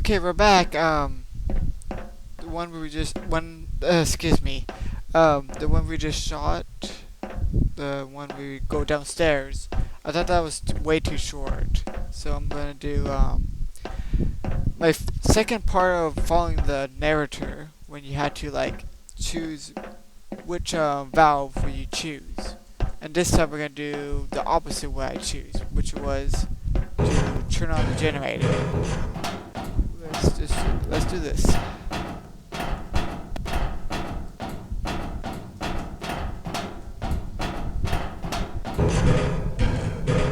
Okay, we're back. The one we just excuse me. The one we just shot. The one we go downstairs. I thought that was way too short. So I'm gonna do my second part of following the narrator when you had to like choose which valve will you choose. And this time we're gonna do the opposite way I choose, which was to turn on the generator. Let's do this.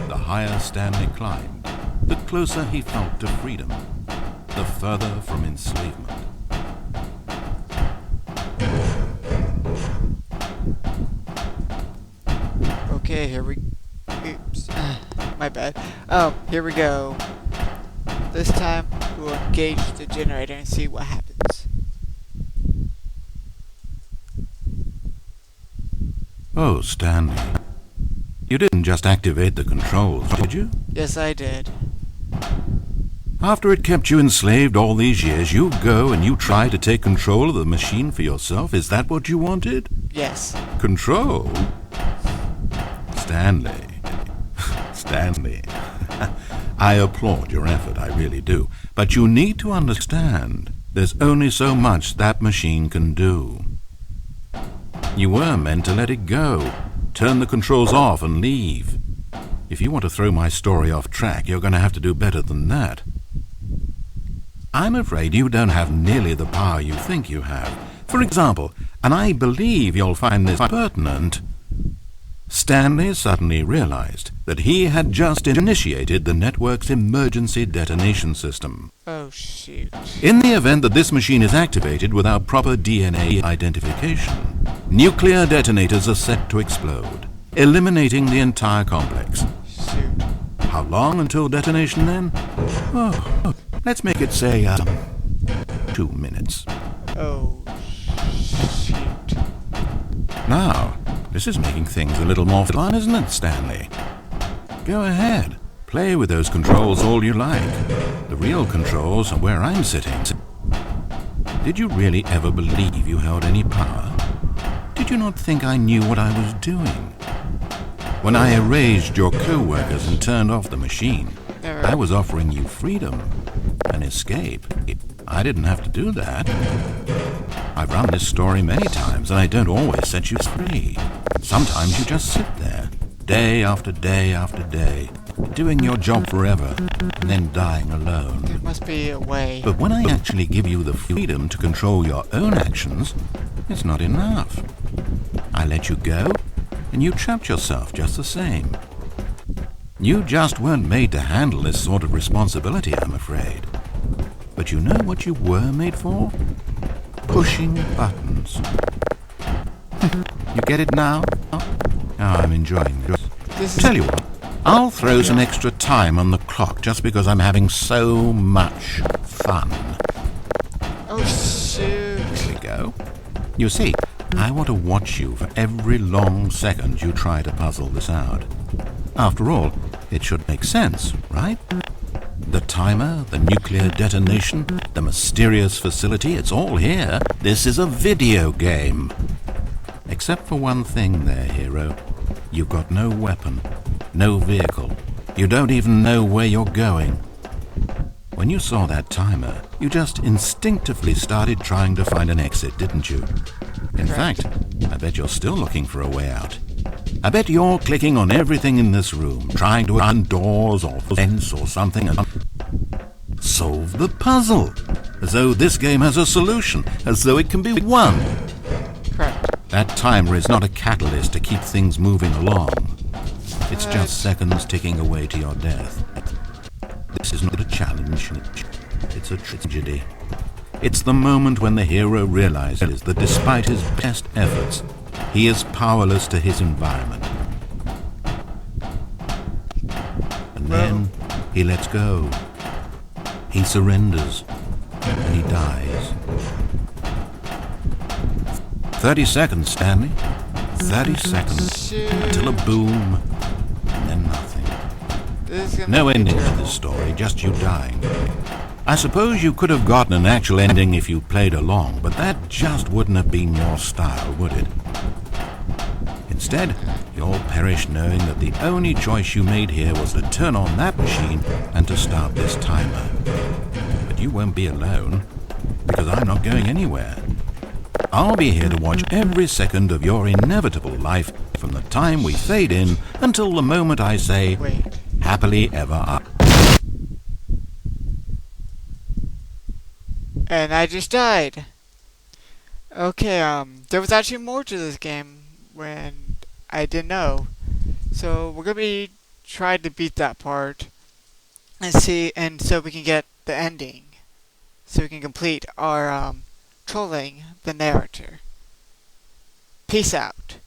The higher Stanley climbed, the closer he felt to freedom, the further from enslavement. Okay, here we. Oops, my bad. Here we go. This time we'll engage the generator and see what happens. Oh, Stanley. You didn't just activate the controls, did you? Yes, I did. After it kept you enslaved all these years, you go and you try to take control of the machine for yourself? Is that what you wanted? Yes. Control? Stanley. Stanley. I applaud your effort, I really do. But you need to understand, there's only so much that machine can do. You were meant to let it go, turn the controls off and leave. If you want to throw my story off track, you're going to have to do better than that. I'm afraid you don't have nearly the power you think you have. For example, and I believe you'll find this pertinent, Stanley suddenly realized that he had just initiated the network's emergency detonation system. Oh, shoot. In the event that this machine is activated without proper DNA identification, nuclear detonators are set to explode, eliminating the entire complex. Shoot. How long until detonation then? Oh, let's make it say, 2 minutes. Oh, shoot. Now, this is making things a little more fun, isn't it, Stanley? Go ahead. Play with those controls all you like. The real controls are where I'm sitting. Did you really ever believe you held any power? Did you not think I knew what I was doing? When I erased your co-workers and turned off the machine, I was offering you freedom, an escape. I didn't have to do that. I've run this story many times, and I don't always set you free. Sometimes you just sit there, day after day after day, doing your job forever, and then dying alone. There must be a way. But when I actually give you the freedom to control your own actions, it's not enough. I let you go, and you trapped yourself just the same. You just weren't made to handle this sort of responsibility, I'm afraid. But you know what you were made for? Pushing buttons. You get it now? Oh, I'm enjoying this. Tell you what, I'll throw some extra time on the clock just because I'm having so much fun. Oh, shoot. Here we go. You see, I want to watch you for every long second you try to puzzle this out. After all, it should make sense, right? The timer, the nuclear detonation, the mysterious facility, it's all here. This is a video game. Except for one thing there, hero. You've got no weapon, no vehicle. You don't even know where you're going. When you saw that timer, you just instinctively started trying to find an exit, didn't you? In fact, I bet you're still looking for a way out. I bet you're clicking on everything in this room, trying to open doors or fence or something and solve the puzzle. As though this game has a solution, as though it can be won. Correct. That timer is not a catalyst to keep things moving along. It's just seconds ticking away to your death. This is not a challenge, it's a tragedy. It's the moment when the hero realizes that despite his best efforts, he is powerless to his environment. And then he lets go. He surrenders. And he dies. 30 seconds, Stanley. 30 seconds. Until a boom. And then nothing. No ending to this story, just you dying. I suppose you could have gotten an actual ending if you played along, but that just wouldn't have been your style, would it? Instead, you'll perish knowing that the only choice you made here was to turn on that machine and to start this timer. But you won't be alone, because I'm not going anywhere. I'll be here to watch every second of your inevitable life from the time we fade in until the moment I say, Wait. happily ever after. And I just died. Okay, there was actually more to this game when I didn't know. So we're gonna be trying to beat that part and see, and so we can get the ending. So we can complete our, trolling the narrator. Peace out.